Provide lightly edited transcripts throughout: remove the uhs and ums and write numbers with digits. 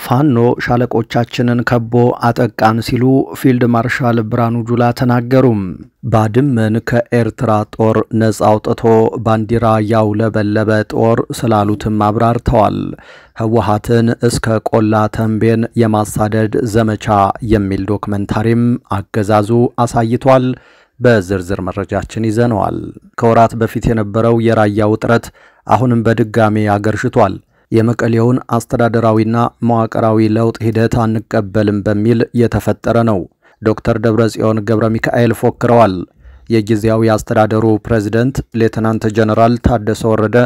ፋኖ ሻለቆቻችንን ከቦ አጠቃን ሲሉ ፊልድ ማርሻል ብርሃኑ ጁላ ተናገሩ። ባድመን ከኤርትራ ጦር ነፃ አውጥቶ ባንዲራ ያውለበለበ ጦር ስላሉትም አብራርተዋል። ህወሓትን እስከ ቆላ ተንቤን የማሳደድ ዘመቻ የሚል ዶክመንታሪም አገዛዙ አሳይቷል። በዝርዝር መረጃችን ይዘነዋል። ከወራት በፊት የነበረው የራያ ውጥረት አሁንም በድጋሚ አገርሽቷል። የመቀሌውን አስተዳደራዊና መዋቅራዊ ለውጥ ሂደት አንቀበልም በሚል የተፈጠረ ነው። ዶክተር ደብረጽዮን ገብረ ሚካኤል ፎክረዋል። የጊዜያዊ አስተዳደሩ ፕሬዝዳንት ሌተናንት ጀነራል ታደሰ ወረደ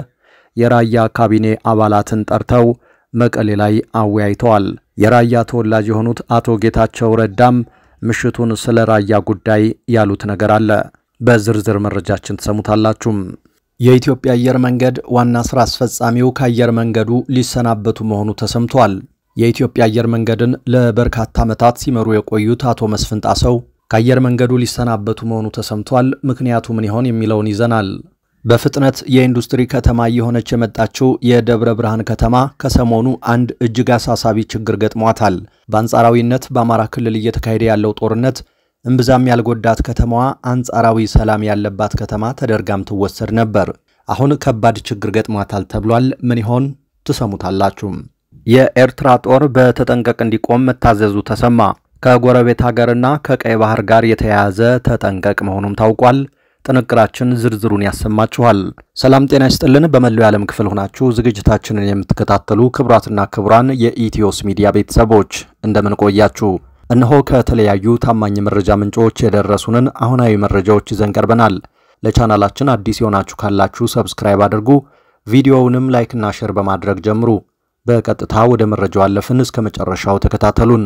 የራያ ካቢኔ አባላትን ጠርተው መቀሌ ላይ አወያይተዋል። የራያ ተወላጅ የሆኑት አቶ ጌታቸው ረዳም ምሽቱን ስለ ራያ ጉዳይ ያሉት ነገር አለ። በዝርዝር መረጃችን ተሰሙታላችሁ። የኢትዮጵያ አየር መንገድ ዋና ስራ አስፈጻሚው ከአየር መንገዱ ሊሰናበቱ መሆኑ ተሰምቷል። የኢትዮጵያ አየር መንገድን ለበርካታ ዓመታት ሲመሩ የቆዩት አቶ መስፍን ጣሰው ከአየር መንገዱ ሊሰናበቱ መሆኑ ተሰምቷል። ምክንያቱ ምን ይሆን የሚለውን ይዘናል። በፍጥነት የኢንዱስትሪ ከተማ የሆነች የመጣችው የደብረ ብርሃን ከተማ ከሰሞኑ አንድ እጅግ አሳሳቢ ችግር ገጥሟታል። በአንጻራዊነት በአማራ ክልል እየተካሄደ ያለው ጦርነት እምብዛም ያልጎዳት ከተማዋ አንጻራዊ ሰላም ያለባት ከተማ ተደርጋም ትወሰድ ነበር። አሁን ከባድ ችግር ገጥሟታል ተብሏል። ምን ይሆን ተሰሙታላችሁ። የኤርትራ ጦር በተጠንቀቅ እንዲቆም መታዘዙ ተሰማ። ከጎረቤት ሀገርና ከቀይ ባህር ጋር የተያያዘ ተጠንቀቅ መሆኑም ታውቋል። ጥንቅራችን ዝርዝሩን ያሰማችኋል። ሰላም ጤና ይስጥልን። በመላው ዓለም ክፍል ሆናችሁ ዝግጅታችንን የምትከታተሉ ክቡራትና ክቡራን የኢትዮስ ሚዲያ ቤተሰቦች እንደምን ቆያችሁ? እነሆ ከተለያዩ ታማኝ መረጃ ምንጮች የደረሱንን አሁናዊ መረጃዎች ይዘን ቀርበናል። ለቻናላችን አዲስ የሆናችሁ ካላችሁ ሰብስክራይብ አድርጉ። ቪዲዮውንም ላይክና ሼር በማድረግ ጀምሩ። በቀጥታ ወደ መረጃው አለፍን። እስከ መጨረሻው ተከታተሉን።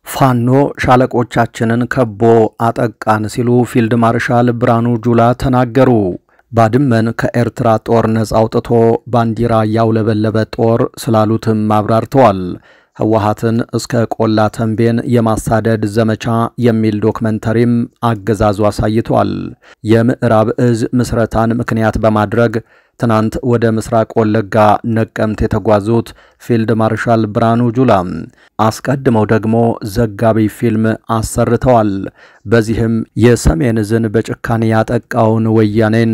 ፋኖ ሻለቆቻችንን ከቦ አጠቃን ሲሉ ፊልድ ማርሻል ብርሃኑ ጁላ ተናገሩ። ባድመን ከኤርትራ ጦር ነፃ አውጥቶ ባንዲራ ያውለበለበ ጦር ስላሉትም አብራርተዋል። ህወሓትን እስከ ቆላ ተንቤን የማሳደድ ዘመቻ የሚል ዶክመንታሪም አገዛዙ አሳይቷል። የምዕራብ እዝ ምስረታን ምክንያት በማድረግ ትናንት ወደ ምስራቅ ወለጋ ነቀምት የተጓዙት ፊልድ ማርሻል ብርሃኑ ጁላ አስቀድመው ደግሞ ዘጋቢ ፊልም አሰርተዋል። በዚህም የሰሜን እዝን በጭካኔ ያጠቃውን ወያኔን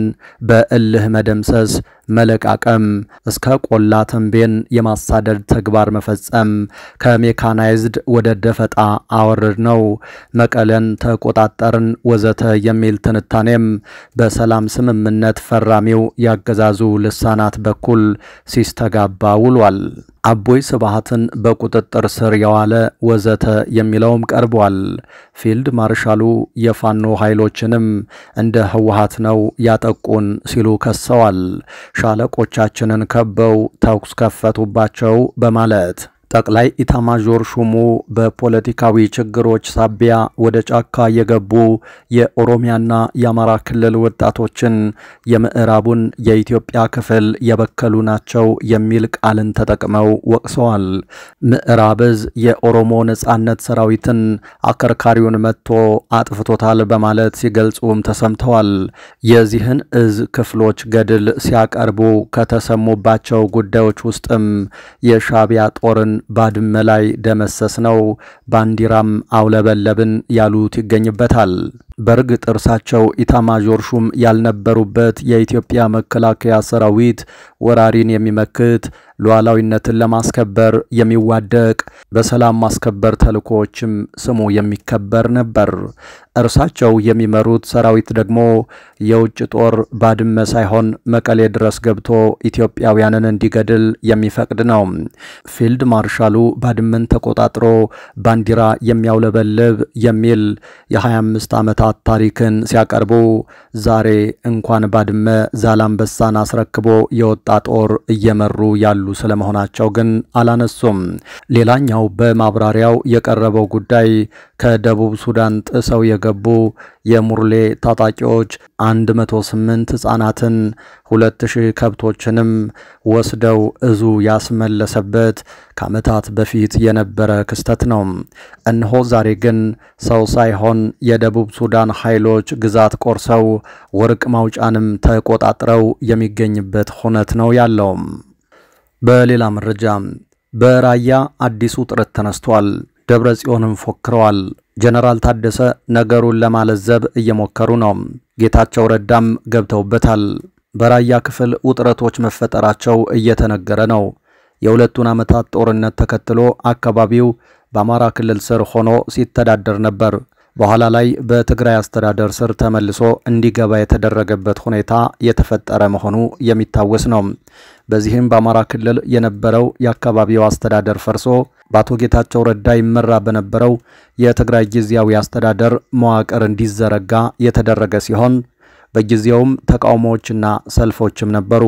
በእልህ መደምሰስ መለቃቀም፣ እስከ ቆላ ተንቤን የማሳደድ ተግባር መፈጸም፣ ከሜካናይዝድ ወደ ደፈጣ አወርድ ነው፣ መቀለን ተቆጣጠርን ወዘተ የሚል ትንታኔም በሰላም ስምምነት ፈራሚው ያገዛዙ ልሳናት በኩል ሲስተጋባ ውሏል። አቦይ ስብሃትን በቁጥጥር ስር ያዋለ ወዘተ የሚለውም ቀርቧል። ፊልድ ማርሻሉ የፋኖ ኃይሎችንም እንደ ህወሓት ነው ያጠቁን ሲሉ ከሰዋል። ሻለቆቻችንን ከበው ተኩስ ከፈቱባቸው በማለት ጠቅላይ ኢታማዦር ሹሙ በፖለቲካዊ ችግሮች ሳቢያ ወደ ጫካ የገቡ የኦሮሚያና የአማራ ክልል ወጣቶችን የምዕራቡን የኢትዮጵያ ክፍል የበከሉ ናቸው የሚል ቃልን ተጠቅመው ወቅሰዋል። ምዕራብ እዝ የኦሮሞ ነጻነት ሰራዊትን አከርካሪውን መጥቶ አጥፍቶታል በማለት ሲገልጹም ተሰምተዋል። የዚህን እዝ ክፍሎች ገድል ሲያቀርቡ ከተሰሙባቸው ጉዳዮች ውስጥም የሻቢያ ጦርን ባድመ ላይ ደመሰስ ነው፣ ባንዲራም አውለበለብን ያሉት ይገኝበታል። በርግጥ እርሳቸው ኢታማዦር ሹም ያልነበሩበት የኢትዮጵያ መከላከያ ሰራዊት ወራሪን የሚመክት ሉዓላዊነትን ለማስከበር የሚዋደቅ በሰላም ማስከበር ተልእኮዎችም ስሙ የሚከበር ነበር። እርሳቸው የሚመሩት ሰራዊት ደግሞ የውጭ ጦር ባድመ ሳይሆን መቀሌ ድረስ ገብቶ ኢትዮጵያውያንን እንዲገድል የሚፈቅድ ነው። ፊልድ ማርሻሉ ባድመን ተቆጣጥሮ ባንዲራ የሚያውለበልብ የሚል የ25 ዓመታት ታሪክን ሲያቀርቡ ዛሬ እንኳን ባድመ ዛላምበሳን አስረክቦ የወጣ ጦር እየመሩ ያሉ ስለመሆናቸው ግን አላነሱም። ሌላኛው በማብራሪያው የቀረበው ጉዳይ ከደቡብ ሱዳን ጥሰው የገቡ የሙርሌ ታጣቂዎች 108 ህፃናትን 2000 ከብቶችንም ወስደው እዙ ያስመለሰበት ከዓመታት በፊት የነበረ ክስተት ነው። እነሆ ዛሬ ግን ሰው ሳይሆን የደቡብ ሱዳን ኃይሎች ግዛት ቆርሰው ወርቅ ማውጫንም ተቆጣጥረው የሚገኝበት ሆነት ነው ያለው። በሌላ መረጃ በራያ አዲስ ውጥረት ተነስቷል። ደብረጽዮንም ፎክረዋል። ጀነራል ታደሰ ነገሩን ለማለዘብ እየሞከሩ ነው። ጌታቸው ረዳም ገብተውበታል። በራያ ክፍል ውጥረቶች መፈጠራቸው እየተነገረ ነው። የሁለቱን ዓመታት ጦርነት ተከትሎ አካባቢው በአማራ ክልል ስር ሆኖ ሲተዳደር ነበር። በኋላ ላይ በትግራይ አስተዳደር ስር ተመልሶ እንዲገባ የተደረገበት ሁኔታ የተፈጠረ መሆኑ የሚታወስ ነው። በዚህም በአማራ ክልል የነበረው የአካባቢው አስተዳደር ፈርሶ በአቶ ጌታቸው ረዳ ይመራ በነበረው የትግራይ ጊዜያዊ አስተዳደር መዋቅር እንዲዘረጋ የተደረገ ሲሆን በጊዜውም ተቃውሞዎችና ሰልፎችም ነበሩ።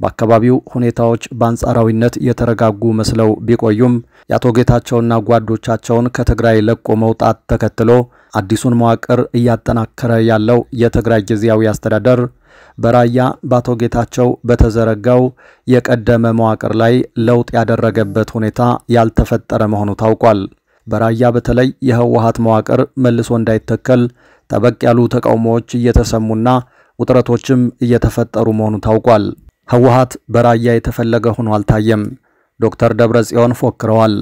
በአካባቢው ሁኔታዎች በአንጻራዊነት የተረጋጉ መስለው ቢቆዩም የአቶ ጌታቸውና ጓዶቻቸውን ከትግራይ ለቆ መውጣት ተከትሎ አዲሱን መዋቅር እያጠናከረ ያለው የትግራይ ጊዜያዊ አስተዳደር በራያ በአቶ ጌታቸው በተዘረጋው የቀደመ መዋቅር ላይ ለውጥ ያደረገበት ሁኔታ ያልተፈጠረ መሆኑ ታውቋል። በራያ በተለይ የህወሓት መዋቅር መልሶ እንዳይተከል ጠበቅ ያሉ ተቃውሞዎች እየተሰሙና ውጥረቶችም እየተፈጠሩ መሆኑ ታውቋል። ህወሓት በራያ የተፈለገ ሆኖ አልታየም። ዶክተር ደብረጽዮን ፎክረዋል።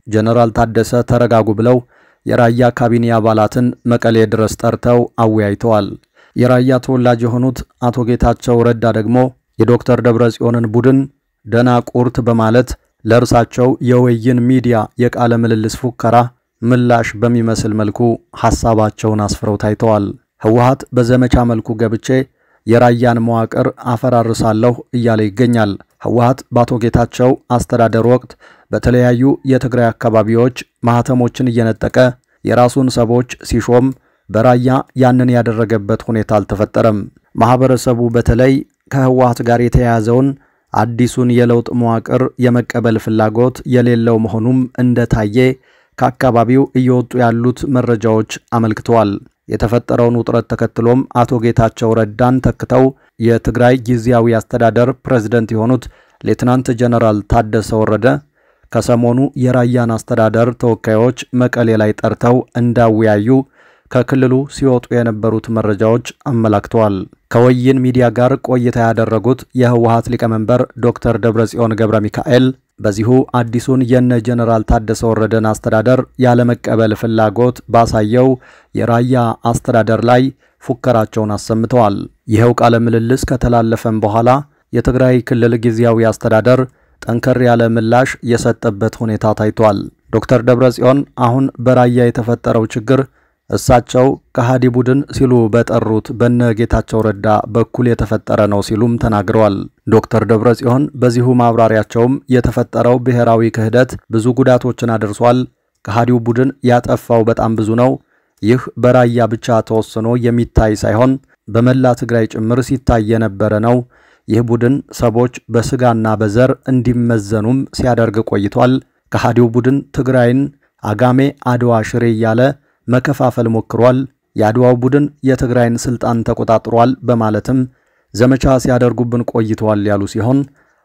ጀነራል ታደሰ ተረጋጉ ብለው የራያ ካቢኔ አባላትን መቀሌ ድረስ ጠርተው አወያይተዋል። የራያ ተወላጅ የሆኑት አቶ ጌታቸው ረዳ ደግሞ የዶክተር ደብረጽዮንን ቡድን ደናቁርት በማለት ለእርሳቸው የወይን ሚዲያ የቃለ ምልልስ ፉከራ ምላሽ በሚመስል መልኩ ሐሳባቸውን አስፍረው ታይተዋል። ህወሓት በዘመቻ መልኩ ገብቼ የራያን መዋቅር አፈራርሳለሁ እያለ ይገኛል። ህወሓት በአቶ ጌታቸው አስተዳደር ወቅት በተለያዩ የትግራይ አካባቢዎች ማህተሞችን እየነጠቀ የራሱን ሰዎች ሲሾም በራያ ያንን ያደረገበት ሁኔታ አልተፈጠረም። ማህበረሰቡ በተለይ ከህወሓት ጋር የተያያዘውን አዲሱን የለውጥ መዋቅር የመቀበል ፍላጎት የሌለው መሆኑም እንደታየ ከአካባቢው እየወጡ ያሉት መረጃዎች አመልክተዋል። የተፈጠረውን ውጥረት ተከትሎም አቶ ጌታቸው ረዳን ተክተው የትግራይ ጊዜያዊ አስተዳደር ፕሬዝዳንት የሆኑት ሌተናንት ጀነራል ታደሰ ወረደ ከሰሞኑ የራያን አስተዳደር ተወካዮች መቀሌ ላይ ጠርተው እንዳወያዩ ከክልሉ ሲወጡ የነበሩት መረጃዎች አመላክተዋል። ከወይን ሚዲያ ጋር ቆይታ ያደረጉት የህወሓት ሊቀመንበር ዶክተር ደብረጽዮን ገብረ ሚካኤል በዚሁ አዲሱን የነ ጀነራል ታደሰ ወረደን አስተዳደር ያለመቀበል ፍላጎት ባሳየው የራያ አስተዳደር ላይ ፉከራቸውን አሰምተዋል። ይሄው ቃለ ምልልስ ከተላለፈም በኋላ የትግራይ ክልል ጊዜያዊ አስተዳደር ጠንከር ያለ ምላሽ የሰጠበት ሁኔታ ታይቷል። ዶክተር ደብረጽዮን አሁን በራያ የተፈጠረው ችግር እሳቸው ከሃዲ ቡድን ሲሉ በጠሩት በነ ጌታቸው ረዳ በኩል የተፈጠረ ነው ሲሉም ተናግረዋል። ዶክተር ደብረጽዮን በዚሁ ማብራሪያቸውም የተፈጠረው ብሔራዊ ክህደት ብዙ ጉዳቶችን አድርሷል። ከሃዲው ቡድን ያጠፋው በጣም ብዙ ነው። ይህ በራያ ብቻ ተወስኖ የሚታይ ሳይሆን በመላ ትግራይ ጭምር ሲታይ የነበረ ነው። ይህ ቡድን ሰዎች በስጋና በዘር እንዲመዘኑም ሲያደርግ ቆይቷል። ከሃዲው ቡድን ትግራይን አጋሜ አድዋ ሽሬ ያለ መከፋፈል ሞክሯል። የአድዋው ቡድን የትግራይን ስልጣን ተቆጣጥሯል በማለትም ዘመቻ ሲያደርጉብን ቆይተዋል ያሉ ሲሆን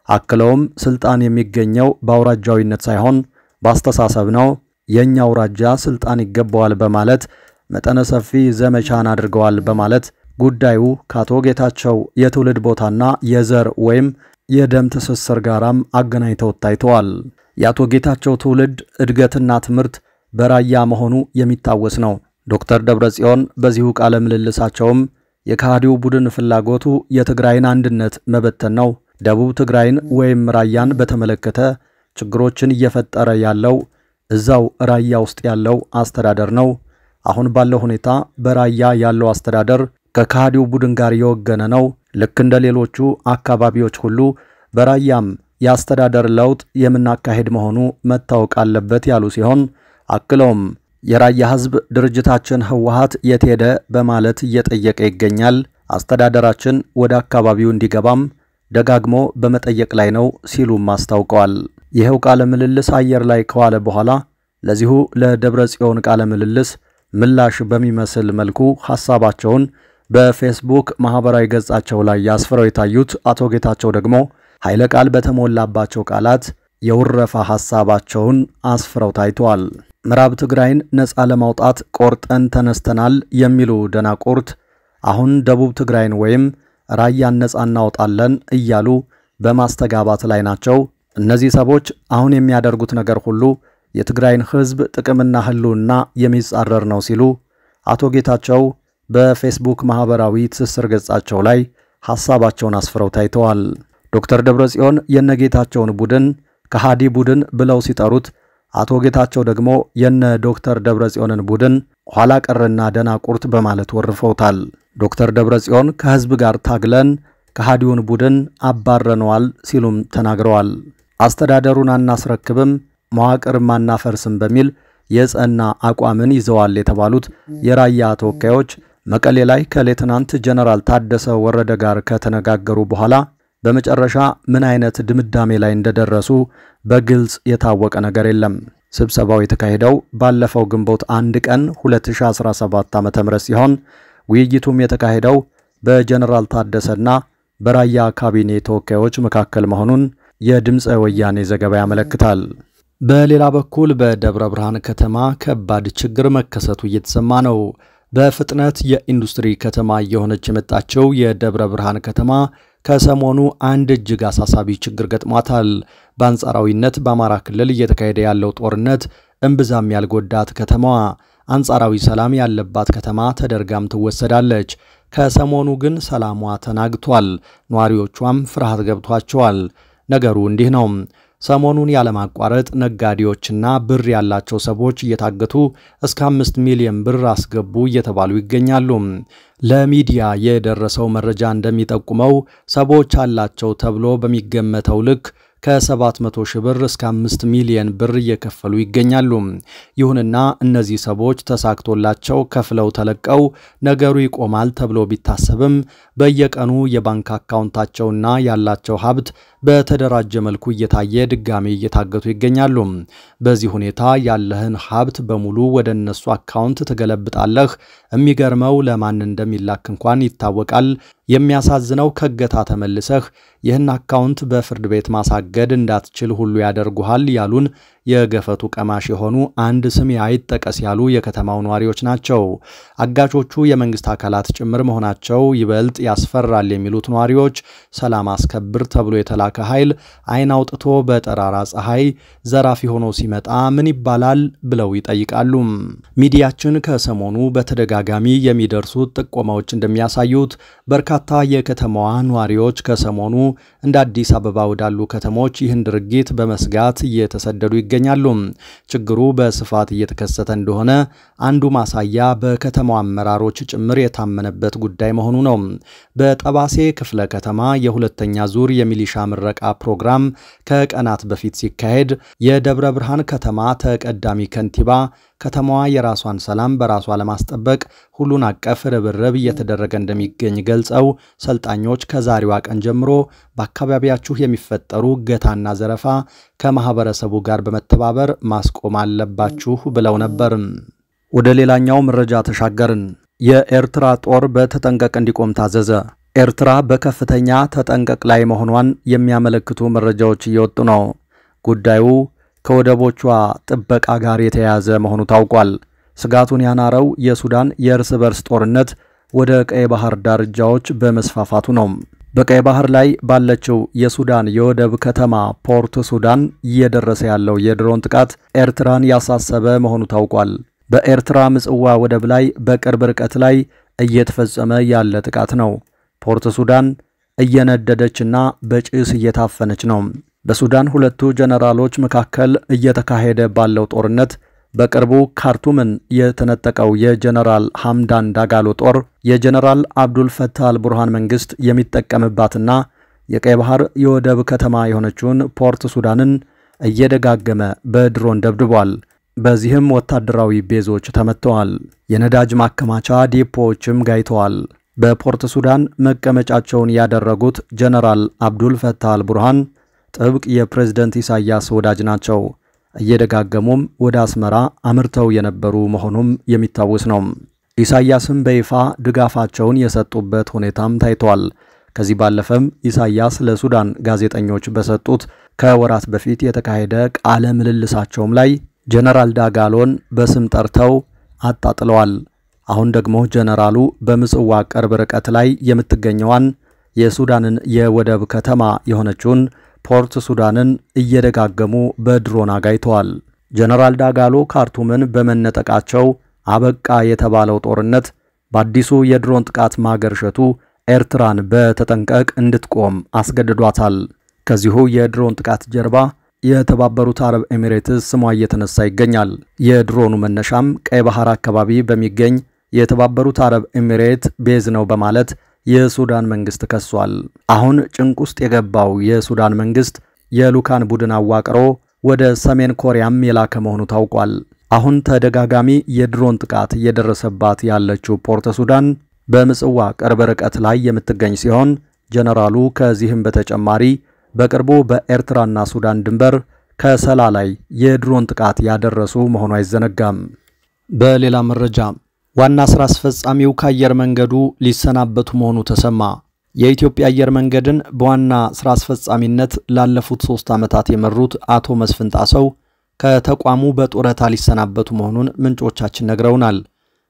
አክለውም ስልጣን የሚገኘው በአውራጃዊነት ሳይሆን በአስተሳሰብ ነው። የኛ አውራጃ ስልጣን ይገባዋል በማለት መጠነ ሰፊ ዘመቻን አድርገዋል በማለት ጉዳዩ ከአቶ ጌታቸው የትውልድ ቦታና የዘር ወይም የደም ትስስር ጋራም አገናኝተው ታይተዋል። የአቶ ጌታቸው ትውልድ እድገትና ትምህርት በራያ መሆኑ የሚታወስ ነው። ዶክተር ደብረጽዮን በዚሁ ቃለ ምልልሳቸውም የካሃዲው ቡድን ፍላጎቱ የትግራይን አንድነት መበተን ነው። ደቡብ ትግራይን ወይም ራያን በተመለከተ ችግሮችን እየፈጠረ ያለው እዛው ራያ ውስጥ ያለው አስተዳደር ነው። አሁን ባለው ሁኔታ በራያ ያለው አስተዳደር ከካሃዲው ቡድን ጋር የወገነ ነው። ልክ እንደ ሌሎቹ አካባቢዎች ሁሉ በራያም የአስተዳደር ለውጥ የምናካሄድ መሆኑ መታወቅ አለበት ያሉ ሲሆን አክለውም የራያ ህዝብ ድርጅታችን ህወሓት የት ሄደ በማለት እየጠየቀ ይገኛል። አስተዳደራችን ወደ አካባቢው እንዲገባም ደጋግሞ በመጠየቅ ላይ ነው ሲሉም አስታውቀዋል። ይሄው ቃለ ምልልስ አየር ላይ ከዋለ በኋላ ለዚሁ ለደብረጽዮን ቃለ ምልልስ ምላሽ በሚመስል መልኩ ሐሳባቸውን በፌስቡክ ማህበራዊ ገጻቸው ላይ ያስፈረው የታዩት አቶ ጌታቸው ደግሞ ኃይለ ቃል በተሞላባቸው ቃላት የውረፋ ሐሳባቸውን አስፍረው ታይተዋል። ምዕራብ ትግራይን ነፃ ለማውጣት ቆርጠን ተነስተናል የሚሉ ደናቁርት አሁን ደቡብ ትግራይን ወይም ራያን ነፃ እናውጣለን እያሉ በማስተጋባት ላይ ናቸው። እነዚህ ሰዎች አሁን የሚያደርጉት ነገር ሁሉ የትግራይን ሕዝብ ጥቅምና ህልውና የሚጻረር ነው ሲሉ አቶ ጌታቸው በፌስቡክ ማህበራዊ ትስስር ገጻቸው ላይ ሐሳባቸውን አስፍረው ታይተዋል። ዶክተር ደብረጽዮን የነጌታቸውን ቡድን ከሃዲ ቡድን ብለው ሲጠሩት አቶ ጌታቸው ደግሞ የነ ዶክተር ደብረጽዮንን ቡድን ኋላ ቀርና ደናቁርት በማለት ወርፈውታል። ዶክተር ደብረጽዮን ከህዝብ ጋር ታግለን ከሃዲውን ቡድን አባረነዋል ሲሉም ተናግረዋል። አስተዳደሩን አናስረክብም መዋቅርም አናፈርስም በሚል የጸና አቋምን ይዘዋል የተባሉት የራያ ተወካዮች መቀሌ ላይ ከሌተናንት ጀነራል ታደሰ ወረደ ጋር ከተነጋገሩ በኋላ በመጨረሻ ምን አይነት ድምዳሜ ላይ እንደደረሱ በግልጽ የታወቀ ነገር የለም። ስብሰባው የተካሄደው ባለፈው ግንቦት 1 ቀን 2017 ዓ.ም ሲሆን ውይይቱም የተካሄደው በጀነራል ታደሰና በራያ ካቢኔ ተወካዮች መካከል መሆኑን የድምጽ ወያኔ ዘገባ ያመለክታል። በሌላ በኩል በደብረ ብርሃን ከተማ ከባድ ችግር መከሰቱ እየተሰማ ነው። በፍጥነት የኢንዱስትሪ ከተማ የሆነች የመጣችው የደብረ ብርሃን ከተማ ከሰሞኑ አንድ እጅግ አሳሳቢ ችግር ገጥሟታል። በአንጻራዊነት በአማራ ክልል እየተካሄደ ያለው ጦርነት እምብዛም ያልጎዳት ከተማዋ አንጻራዊ ሰላም ያለባት ከተማ ተደርጋም ትወሰዳለች። ከሰሞኑ ግን ሰላሟ ተናግቷል። ነዋሪዎቿም ፍርሃት ገብቷቸዋል። ነገሩ እንዲህ ነው። ሰሞኑን ያለማቋረጥ ነጋዴዎችና ብር ያላቸው ሰዎች እየታገቱ እስከ 5 ሚሊዮን ብር አስገቡ እየተባሉ ይገኛሉ። ለሚዲያ የደረሰው መረጃ እንደሚጠቁመው ሰዎች አላቸው ተብሎ በሚገመተው ልክ ከ700 ሺህ ብር እስከ 5 ሚሊዮን ብር እየከፈሉ ይገኛሉ። ይሁንና እነዚህ ሰዎች ተሳክቶላቸው ከፍለው ተለቀው ነገሩ ይቆማል ተብሎ ቢታሰብም በየቀኑ የባንክ አካውንታቸውና ያላቸው ሀብት በተደራጀ መልኩ እየታየ ድጋሚ እየታገቱ ይገኛሉ። በዚህ ሁኔታ ያለህን ሀብት በሙሉ ወደ እነሱ አካውንት ትገለብጣለህ። የሚገርመው ለማን እንደሚላክ እንኳን ይታወቃል። የሚያሳዝነው ከገታ ተመልሰህ ይህን አካውንት በፍርድ ቤት ማሳገድ እንዳትችል ሁሉ ያደርጉሃል ያሉን የገፈቱ ቀማሽ የሆኑ አንድ ስም አይጠቀስ ያሉ የከተማው ነዋሪዎች ናቸው። አጋቾቹ የመንግስት አካላት ጭምር መሆናቸው ይበልጥ ያስፈራል የሚሉት ነዋሪዎች ሰላም አስከብር ተብሎ የተላከ ኃይል አይን አውጥቶ በጠራራ ፀሐይ ዘራፊ ሆኖ ሲመጣ ምን ይባላል ብለው ይጠይቃሉ። ሚዲያችን ከሰሞኑ በተደጋጋሚ የሚደርሱት ጥቆማዎች እንደሚያሳዩት በርካታ የከተማዋ ነዋሪዎች ከሰሞኑ እንደ አዲስ አበባ ወዳሉ ከተሞች ይህን ድርጊት በመስጋት እየተሰደዱ ይገኛሉ። ችግሩ በስፋት እየተከሰተ እንደሆነ አንዱ ማሳያ በከተማው አመራሮች ጭምር የታመነበት ጉዳይ መሆኑ ነው። በጠባሴ ክፍለ ከተማ የሁለተኛ ዙር የሚሊሻ ምረቃ ፕሮግራም ከቀናት በፊት ሲካሄድ የደብረ ብርሃን ከተማ ተቀዳሚ ከንቲባ ከተማዋ የራሷን ሰላም በራሷ ለማስጠበቅ ሁሉን አቀፍ ርብርብ እየተደረገ እንደሚገኝ ገልጸው ሰልጣኞች ከዛሬዋ ቀን ጀምሮ በአካባቢያችሁ የሚፈጠሩ እገታና ዘረፋ ከማህበረሰቡ ጋር በመተባበር ማስቆም አለባችሁ ብለው ነበር። ወደ ሌላኛው መረጃ ተሻገርን። የኤርትራ ጦር በተጠንቀቅ እንዲቆም ታዘዘ። ኤርትራ በከፍተኛ ተጠንቀቅ ላይ መሆኗን የሚያመለክቱ መረጃዎች እየወጡ ነው። ጉዳዩ ከወደቦቿ ጥበቃ ጋር የተያያዘ መሆኑ ታውቋል። ስጋቱን ያናረው የሱዳን የእርስ በርስ ጦርነት ወደ ቀይ ባህር ዳርቻዎች በመስፋፋቱ ነው። በቀይ ባህር ላይ ባለችው የሱዳን የወደብ ከተማ ፖርት ሱዳን እየደረሰ ያለው የድሮን ጥቃት ኤርትራን ያሳሰበ መሆኑ ታውቋል። በኤርትራ ምጽዋ ወደብ ላይ በቅርብ ርቀት ላይ እየተፈጸመ ያለ ጥቃት ነው። ፖርት ሱዳን እየነደደችና በጭስ እየታፈነች ነው። በሱዳን ሁለቱ ጀነራሎች መካከል እየተካሄደ ባለው ጦርነት በቅርቡ ካርቱምን የተነጠቀው የጀነራል ሐምዳን ዳጋሎ ጦር የጀነራል አብዱል ፈታህ አልቡርሃን መንግስት የሚጠቀምባትና የቀይ ባህር የወደብ ከተማ የሆነችውን ፖርት ሱዳንን እየደጋገመ በድሮን ደብድቧል። በዚህም ወታደራዊ ቤዞች ተመተዋል። የነዳጅ ማከማቻ ዲፖዎችም ጋይተዋል። በፖርት ሱዳን መቀመጫቸውን ያደረጉት ጀነራል አብዱል ፈታህ አልቡርሃን ጥብቅ የፕሬዝዳንት ኢሳያስ ወዳጅ ናቸው። እየደጋገሙም ወደ አስመራ አምርተው የነበሩ መሆኑም የሚታወስ ነው። ኢሳያስም በይፋ ድጋፋቸውን የሰጡበት ሁኔታም ታይቷል። ከዚህ ባለፈም ኢሳያስ ለሱዳን ጋዜጠኞች በሰጡት ከወራት በፊት የተካሄደ ቃለ ምልልሳቸውም ላይ ጀነራል ዳጋሎን በስም ጠርተው አጣጥለዋል። አሁን ደግሞ ጀነራሉ በምጽዋ ቅርብ ርቀት ላይ የምትገኘዋን የሱዳንን የወደብ ከተማ የሆነችውን ፖርት ሱዳንን እየደጋገሙ በድሮን አጋይተዋል። ጀነራል ዳጋሎ ካርቱምን በመነጠቃቸው አበቃ የተባለው ጦርነት በአዲሱ የድሮን ጥቃት ማገርሸቱ ኤርትራን በተጠንቀቅ እንድትቆም አስገድዷታል። ከዚሁ የድሮን ጥቃት ጀርባ የተባበሩት አረብ ኤሚሬትስ ስሟ እየተነሳ ይገኛል። የድሮኑ መነሻም ቀይ ባህር አካባቢ በሚገኝ የተባበሩት አረብ ኤሚሬት ቤዝ ነው በማለት የሱዳን መንግስት ከሷል። አሁን ጭንቅ ውስጥ የገባው የሱዳን መንግስት የሉካን ቡድን አዋቅሮ ወደ ሰሜን ኮሪያም የላከ መሆኑ ታውቋል። አሁን ተደጋጋሚ የድሮን ጥቃት እየደረሰባት ያለችው ፖርት ሱዳን በምጽዋ ቅርብ ርቀት ላይ የምትገኝ ሲሆን ጀነራሉ ከዚህም በተጨማሪ በቅርቡ በኤርትራና ሱዳን ድንበር ከሰላ ላይ የድሮን ጥቃት ያደረሱ መሆኑ አይዘነጋም። በሌላ መረጃ ዋና ስራ አስፈጻሚው ከአየር መንገዱ ሊሰናበቱ መሆኑ ተሰማ። የኢትዮጵያ አየር መንገድን በዋና ስራ አስፈጻሚነት ላለፉት 3 ዓመታት የመሩት አቶ መስፍን ጣሰው ከተቋሙ በጡረታ ሊሰናበቱ መሆኑን ምንጮቻችን ነግረውናል።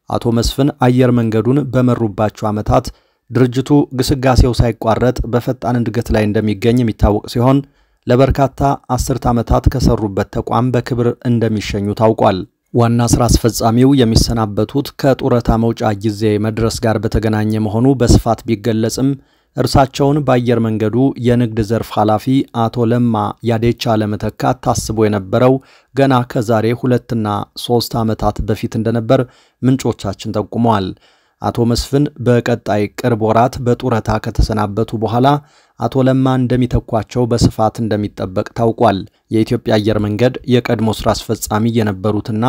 አቶ መስፍን አየር መንገዱን በመሩባቸው ዓመታት ድርጅቱ ግስጋሴው ሳይቋረጥ በፈጣን እድገት ላይ እንደሚገኝ የሚታወቅ ሲሆን ለበርካታ 10 ዓመታት ከሰሩበት ተቋም በክብር እንደሚሸኙ ታውቋል። ዋና ስራ አስፈጻሚው የሚሰናበቱት ከጡረታ መውጫ ጊዜ መድረስ ጋር በተገናኘ መሆኑ በስፋት ቢገለጽም እርሳቸውን በአየር መንገዱ የንግድ ዘርፍ ኃላፊ አቶ ለማ ያዴቻ ለመተካት ታስቦ የነበረው ገና ከዛሬ 2 እና 3 ዓመታት በፊት እንደነበር ምንጮቻችን ጠቁመዋል። አቶ መስፍን በቀጣይ ቅርብ ወራት በጡረታ ከተሰናበቱ በኋላ አቶ ለማ እንደሚተኳቸው በስፋት እንደሚጠበቅ ታውቋል። የኢትዮጵያ አየር መንገድ የቀድሞ ስራ አስፈጻሚ የነበሩትና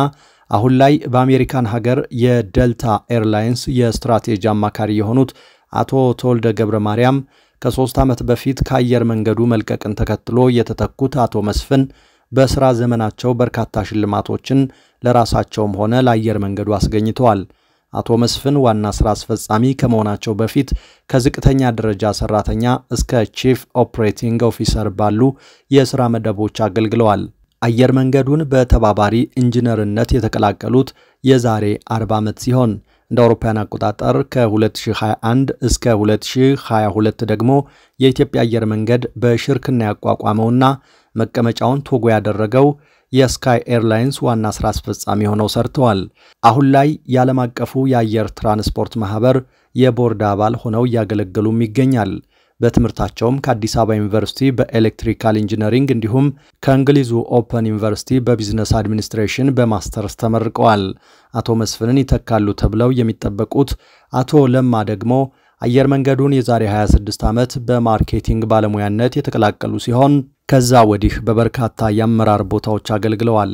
አሁን ላይ በአሜሪካን ሀገር የዴልታ ኤርላይንስ የስትራቴጂ አማካሪ የሆኑት አቶ ተወልደ ገብረ ማርያም ከ3 ዓመት በፊት ከአየር መንገዱ መልቀቅን ተከትሎ የተተኩት አቶ መስፍን በስራ ዘመናቸው በርካታ ሽልማቶችን ለራሳቸውም ሆነ ለአየር መንገዱ አስገኝተዋል። አቶ መስፍን ዋና ስራ አስፈጻሚ ከመሆናቸው በፊት ከዝቅተኛ ደረጃ ሰራተኛ እስከ ቺፍ ኦፕሬቲንግ ኦፊሰር ባሉ የሥራ መደቦች አገልግለዋል። አየር መንገዱን በተባባሪ ኢንጂነርነት የተቀላቀሉት የዛሬ 40 ዓመት ሲሆን እንደ አውሮፓውያን አቆጣጠር ከ2021 እስከ 2022 ደግሞ የኢትዮጵያ አየር መንገድ በሽርክና ያቋቋመውና መቀመጫውን ቶጎ ያደረገው የስካይ ኤርላይንስ ዋና ስራ አስፈጻሚ ሆነው ሰርተዋል። አሁን ላይ የዓለም አቀፉ የአየር ትራንስፖርት ማህበር የቦርድ አባል ሆነው ያገለገሉም ይገኛል። በትምህርታቸውም ከአዲስ አበባ ዩኒቨርሲቲ በኤሌክትሪካል ኢንጂነሪንግ እንዲሁም ከእንግሊዙ ኦፕን ዩኒቨርሲቲ በቢዝነስ አድሚኒስትሬሽን በማስተርስ ተመርቀዋል። አቶ መስፍንን ይተካሉ ተብለው የሚጠበቁት አቶ ለማ ደግሞ አየር መንገዱን የዛሬ 26 ዓመት በማርኬቲንግ ባለሙያነት የተቀላቀሉ ሲሆን ከዛ ወዲህ በበርካታ የአመራር ቦታዎች አገልግለዋል።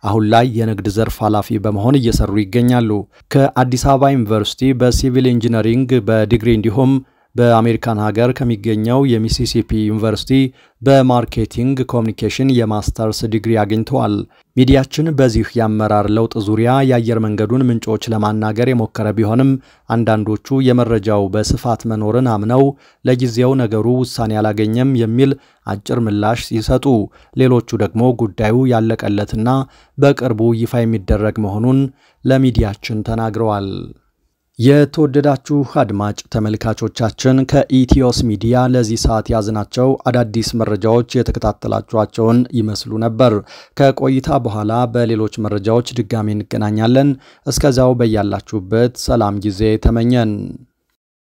አሁን ላይ የንግድ ዘርፍ ኃላፊ በመሆን እየሰሩ ይገኛሉ። ከአዲስ አበባ ዩኒቨርሲቲ በሲቪል ኢንጂነሪንግ በዲግሪ እንዲሁም በአሜሪካን ሀገር ከሚገኘው የሚሲሲፒ ዩኒቨርሲቲ በማርኬቲንግ ኮሙኒኬሽን የማስተርስ ዲግሪ አግኝተዋል። ሚዲያችን በዚህ የአመራር ለውጥ ዙሪያ የአየር መንገዱን ምንጮች ለማናገር የሞከረ ቢሆንም አንዳንዶቹ የመረጃው በስፋት መኖርን አምነው ለጊዜው ነገሩ ውሳኔ አላገኘም የሚል አጭር ምላሽ ሲሰጡ፣ ሌሎቹ ደግሞ ጉዳዩ ያለቀለትና በቅርቡ ይፋ የሚደረግ መሆኑን ለሚዲያችን ተናግረዋል። የተወደዳችሁ አድማጭ ተመልካቾቻችን ከኢትዮስ ሚዲያ ለዚህ ሰዓት ያዝናቸው አዳዲስ መረጃዎች የተከታተላችኋቸውን ይመስሉ ነበር። ከቆይታ በኋላ በሌሎች መረጃዎች ድጋሚ እንገናኛለን። እስከዛው በያላችሁበት ሰላም ጊዜ ተመኘን።